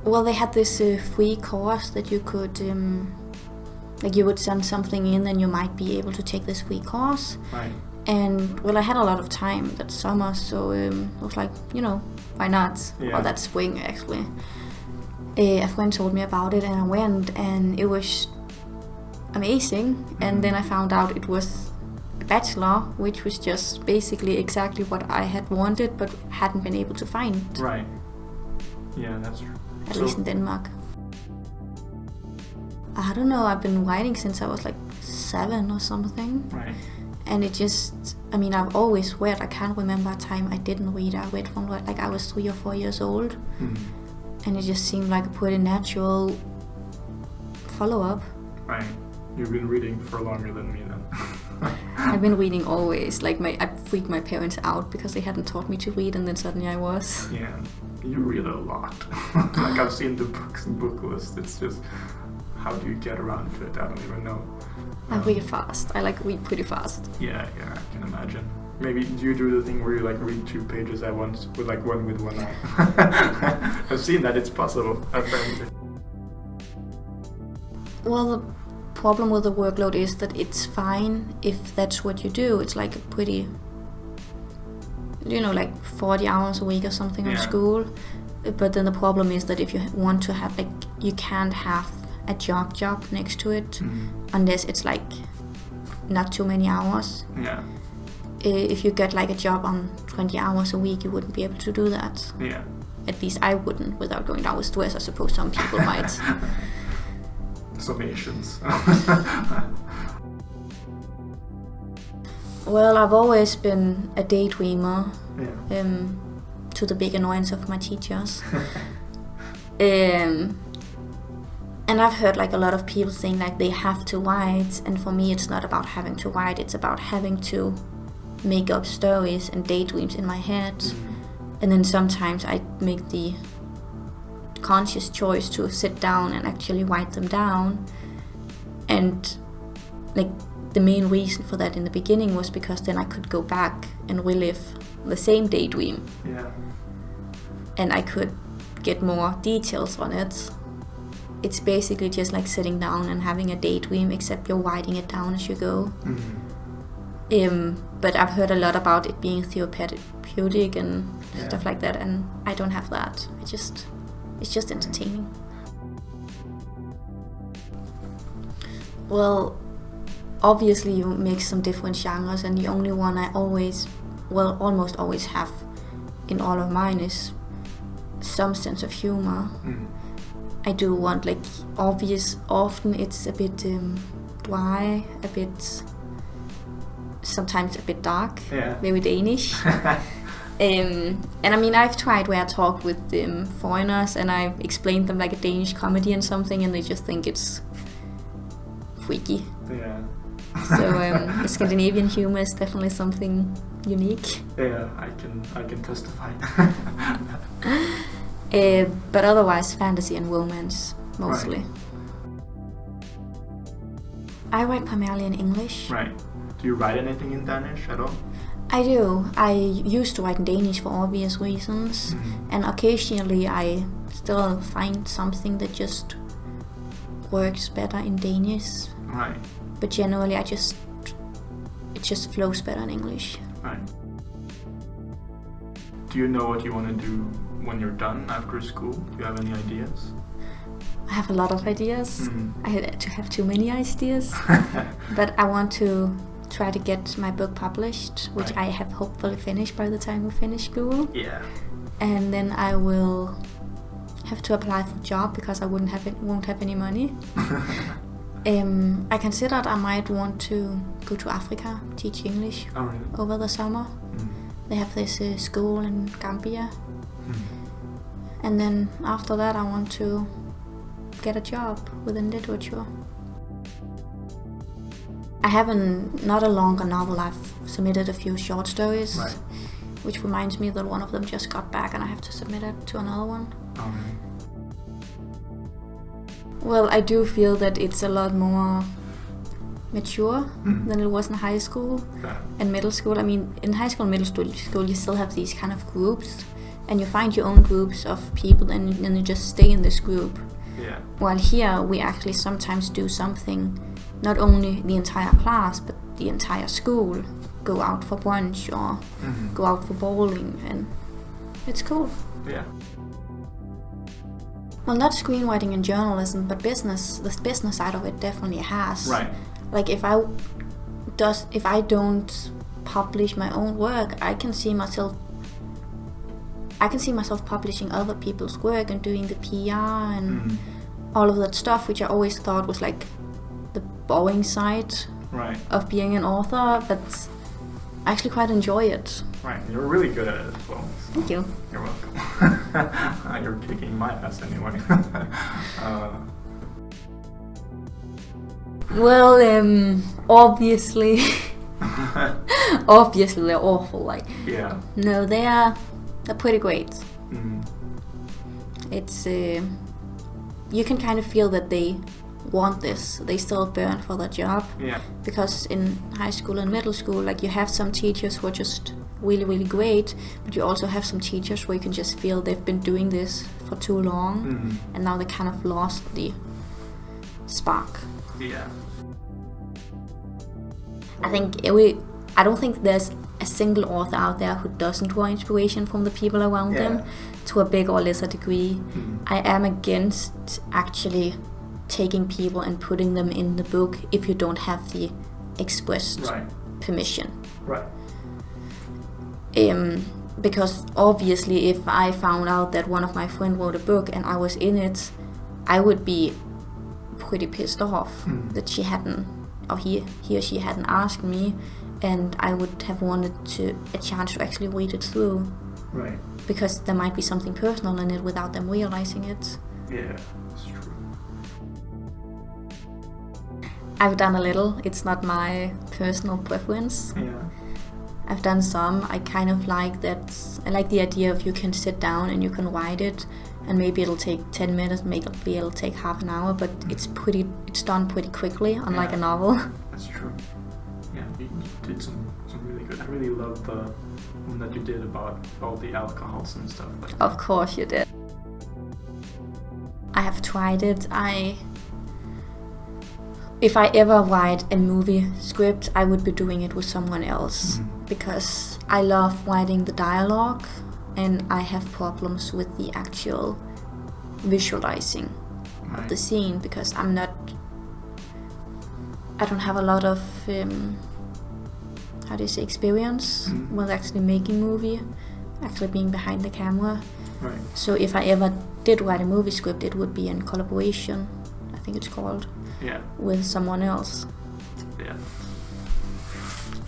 Well, they had this free course that you could, like you would send something in and you might be able to take this free course. Right. And well, I had a lot of time that summer, so I was like, why not? Yeah. Or that spring actually. A friend told me about it and I went, and it was amazing. And then I found out it was a bachelor, which was just basically exactly what I had wanted but hadn't been able to find. Right. Yeah, that's true. At least in Denmark. I don't know, I've been writing since I was like 7 or something. Right. And it just, I've always read. I can't remember a time I didn't read. I read from like I was 3 or 4 years old. And it just seemed like a pretty natural follow-up. Right. You've been reading for longer than me then. I've been reading always. Like I freaked my parents out because they hadn't taught me to read, and then suddenly I was. Yeah, you read a lot. Like I've seen the books and book list. It's just, how do you get around to it? I don't even know. I read fast. I read pretty fast. Yeah, I can imagine. Maybe do you do the thing where you read 2 pages at once with one with one eye? I've seen that it's possible, apparently. Well, the problem with the workload is that it's fine if that's what you do. It's like a pretty, 40 hours a week or something on school. But then the problem is that if you want to have, you can't have a job next to it unless it's not too many hours. Yeah. If you get a job on 20 hours a week, you wouldn't be able to do that. Yeah. At least I wouldn't, without going down with stress. I suppose some people might. Summations. Well, I've always been a daydreamer. Yeah. To the big annoyance of my teachers. And I've heard a lot of people saying they have to write, and for me it's not about having to write, it's about having to make up stories and daydreams in my head. And then sometimes I make the conscious choice to sit down and actually write them down. And the main reason for that in the beginning was because then I could go back and relive the same daydream. Yeah. And I could get more details on it. It's basically just like sitting down and having a daydream, except you're writing it down as you go. But I've heard a lot about it being therapeutic and stuff like that, and I don't have that. It's just entertaining. Well, obviously you mix some different genres, and the only one I almost always have in all of mine is some sense of humor. I do want often it's a bit dry, sometimes a bit dark, very Danish. And I've tried where I talk with foreigners and I've explained them a Danish comedy and something, and they just think it's freaky. Yeah. So Scandinavian humor is definitely something unique. Yeah, I can testify. But otherwise fantasy and romance mostly. Right. I write primarily in English. Right. Do you write anything in Danish at all? I do. I used to write in Danish for obvious reasons, and occasionally I still find something that just works better in Danish. Right. But generally it just flows better in English. Right. Do you know what you want to do when you're done after school? Do you have any ideas? I have a lot of ideas. I had to have too many ideas. But I want to try to get my book published, which I have hopefully finished by the time we finish school. Yeah. And then I will have to apply for a job because I won't have any money. I considered I might want to go to Africa, teach English over the summer. They have this school in Gambia. And then after that I want to get a job within literature. I have not a longer novel. I've submitted a few short stories, which reminds me that one of them just got back and I have to submit it to another one. Well, I do feel that it's a lot more mature than it was in high school and middle school. In high school and middle school you still have these kind of groups, and you find your own groups of people, and you just stay in this group. Yeah. While here, we actually sometimes do something, not only the entire class, but the entire school. Go out for brunch or go out for bowling, and it's cool. Yeah. Well, not screenwriting and journalism, but business. The business side of it definitely has. Right. Like if I don't publish my own work, I can see myself publishing other people's work and doing the PR and all of that stuff, which I always thought was like the boring side of being an author, but I actually quite enjoy it. Right, you're really good at it as well. So thank you. You're welcome. You're kicking my ass anyway. Well, obviously, obviously they're awful. Like, yeah. No, they're pretty great. It's you can kind of feel that they want this. They still burn for their job. Yeah. Because in high school and middle school, like you have some teachers who are just really, really great, but you also have some teachers where you can just feel they've been doing this for too long, and now they kind of lost the spark. Yeah. I don't think there's a single author out there who doesn't draw inspiration from the people around them to a big or lesser degree. I am against actually taking people and putting them in the book if you don't have the expressed permission. Right. Because obviously if I found out that one of my friends wrote a book and I was in it, I would be pretty pissed off that she hadn't, or he or she hadn't asked me, and I would have wanted a chance to actually read it through. Right. Because there might be something personal in it without them realizing it. Yeah, that's true. I've done a little. It's not my personal preference. Yeah. I've done some. I kind of like that. I like the idea of you can sit down and you can write it, and maybe it'll take 10 minutes, maybe it'll take half an hour, but it's done pretty quickly, unlike a novel. That's true. Yeah, you did some really good. I really loved the one that you did about all the alcohols and stuff like that. Of course you did. I have tried it. If I ever write a movie script, I would be doing it with someone else, because I love writing the dialogue and I have problems with the actual visualizing of the scene, because I don't have a lot of experience with actually making movie, actually being behind the camera. Right. So if I ever did write a movie script, it would be in collaboration, I think it's called. Yeah. With someone else. Yeah.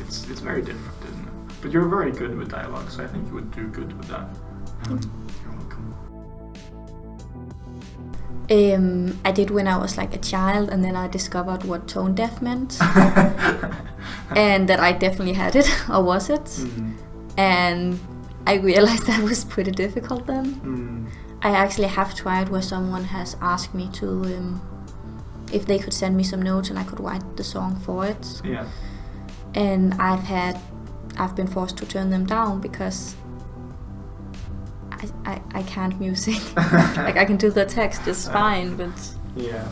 It's very different, isn't it? But you're very good with dialogue, so I think you would do good with that. You're welcome. I did when I was like a child, and then I discovered what tone deaf meant. And that I definitely had it, or was it? And I realized that was pretty difficult then. I actually have tried where someone has asked me to if they could send me some notes and I could write the song for it. Yeah. And I've been forced to turn them down because I can't music. Like I can do the text just fine, but yeah.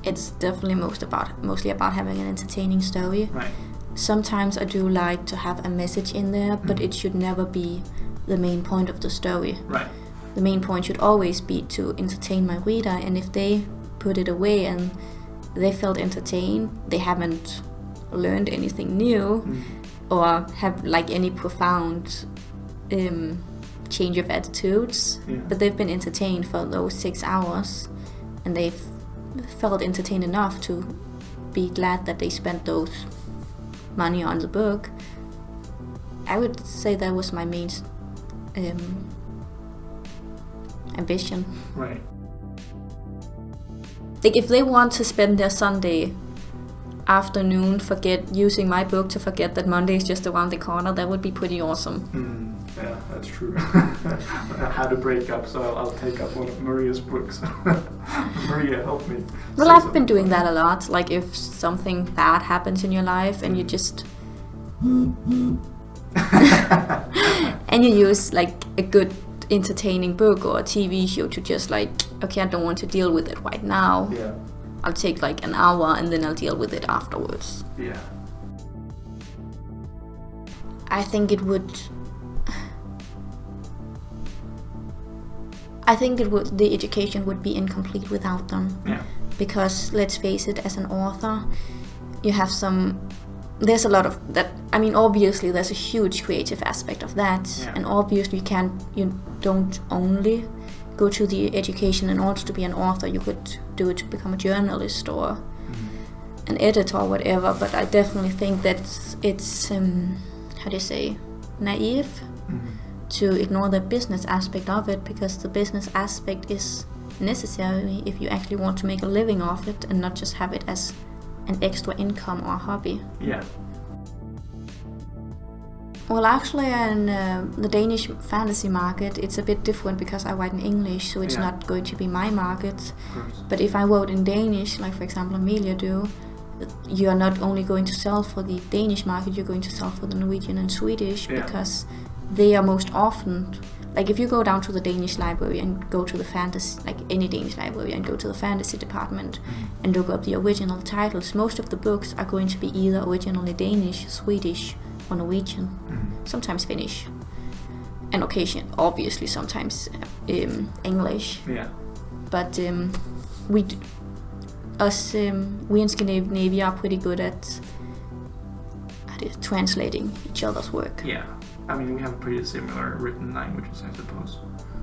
It's definitely mostly about having an entertaining story. Right. Sometimes I do like to have a message in there, but it should never be the main point of the story. Right. The main point should always be to entertain my reader, and if they put it away and they felt entertained, they haven't learned anything new or have like any profound change of attitudes, but they've been entertained for those 6 hours and they've felt entertained enough to be glad that they spent those money on the book. I would say that was my main ambition. Right. Like if they want to spend their Sunday afternoon using my book to forget that Monday is just around the corner, that would be pretty awesome. Yeah, that's true. I had to break up, so I'll take up one of Maria's books. Maria, help me. Well, I've been doing that a lot. Like if something bad happens in your life and you just And you use like a good entertaining book or a TV show to just like, okay, I don't want to deal with it right now. Yeah. I'll take like an hour and then I'll deal with it afterwards. Yeah. I think it would. The education would be incomplete without them. Yeah. Because let's face it, as an author, you have there's a lot of that. I mean, obviously there's a huge creative aspect of that. Yeah. And obviously you don't only go to the education in order to be an author. You could do it to become a journalist or an editor or whatever. But I definitely think that it's how do you say, naive to ignore the business aspect of it, because the business aspect is necessary if you actually want to make a living off it and not just have it as an extra income or hobby. Yeah. Well, actually, in the Danish fantasy market, it's a bit different because I write in English, so it's not going to be my market. But if I wrote in Danish, like for example Amelia do, you are not only going to sell for the Danish market, you're going to sell for the Norwegian and Swedish, because they are most often, like if you go down to the Danish library and go to the fantasy, like any Danish library, and go to the fantasy department and look up the original titles, most of the books are going to be either originally Danish, Swedish or Norwegian, sometimes Finnish, and obviously sometimes English. Yeah. But we in Scandinavia are pretty good at translating each other's work. Yeah. I mean, we have pretty similar written languages, I suppose.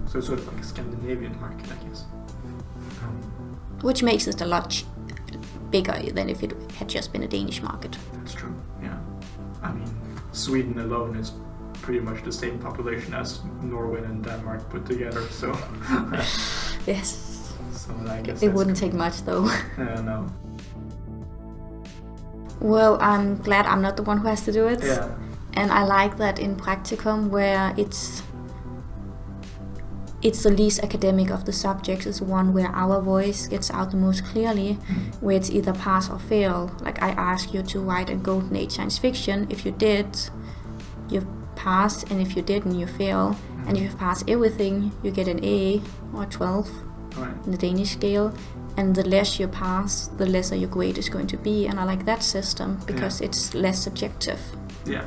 So it's sort of like a Scandinavian market, I guess. Which makes it a lot bigger than if it had just been a Danish market. That's true, yeah. I mean, Sweden alone is pretty much the same population as Norway and Denmark put together, so... Yes. So I guess it wouldn't take much, though. No. Well, I'm glad I'm not the one who has to do it. Yeah. And I like that in practicum, where it's the least academic of the subjects, is one where our voice gets out the most clearly, where it's either pass or fail. Like I ask you to write a golden age science fiction. If you did, you pass, and if you didn't, you fail. And if you pass everything, you get an A or 12 in the Danish scale. And the less you pass, the lesser your grade is going to be. And I like that system because it's less subjective. Yeah.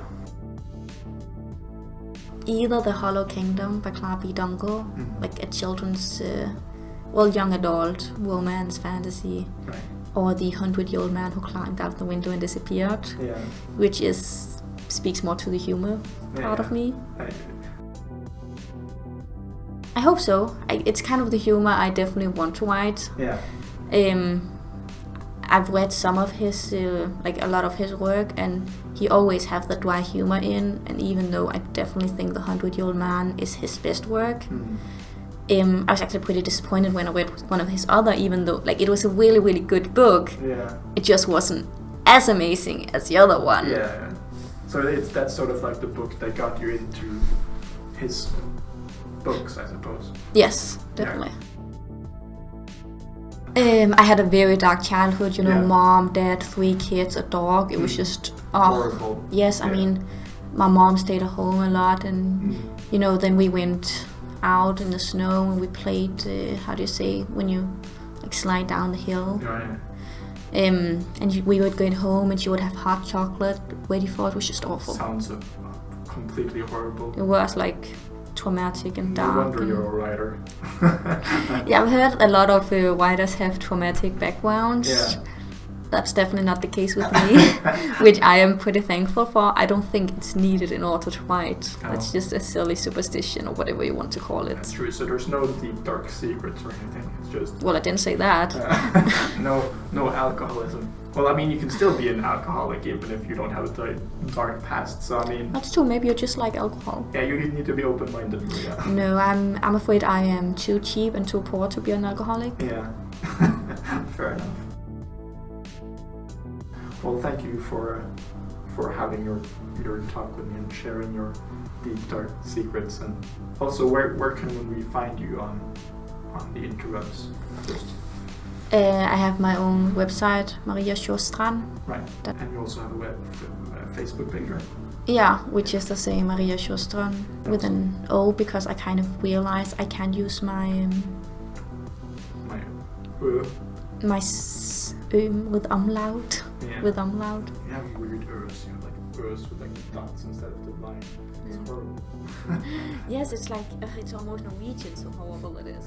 Either The Hollow Kingdom by Clara B. Dunkel, like a children's, young adult romance fantasy, or The 100-Year-Old Man Who Climbed Out the Window and Disappeared, which speaks more to the humor part of me. I hope so. It's kind of the humor I definitely want to write. Yeah. I've read some of his, a lot of his work, and he always have the dry humor in. And even though I definitely think The 100-Year-Old Man is his best work, I was actually pretty disappointed when I read one of his other, even though it was a really, really good book. Yeah. It just wasn't as amazing as the other one. Yeah. So that's sort of like the book that got you into his books, I suppose. Yes, definitely. I had a very dark childhood, mom, dad, 3 kids, a dog. It was just horrible. Yes, I mean, my mom stayed at home a lot, and then we went out in the snow and we played. How do you say when you slide down the hill? And we would go home, and she would have hot chocolate ready for it. It was just awful. Sounds completely horrible. It was traumatic and dark. No wonder you're a writer. Yeah, I've heard a lot of writers have traumatic backgrounds. Yeah. That's definitely not the case with me, which I am pretty thankful for. I don't think it's needed in order to write. Oh. That's just a silly superstition or whatever you want to call it. That's true. So there's no deep dark secrets or anything. It's just... Well, I didn't say that. No alcoholism. Well, I mean, you can still be an alcoholic even if you don't have a dark past. So I mean... That's true. Maybe you're just like alcohol. Yeah, you need to be open-minded, Maria. No, I'm afraid I am too cheap and too poor to be an alcoholic. Yeah. Fair enough. Well, thank you for having your talk with me and sharing your deep dark secrets. And also, where can we find you on the interwebs? I have my own website, Maria Sjöstrand. Right. And you also have a Facebook page, right? Yeah, which is the same Maria Sjöstrand with an O, because I kind of realized I can't use my with umlaut. Yeah. With umlaut. You have weird Ös, you know, like Ös with like dots instead of the line. It's horrible. Yes, it's like it's almost Norwegian, so horrible it is.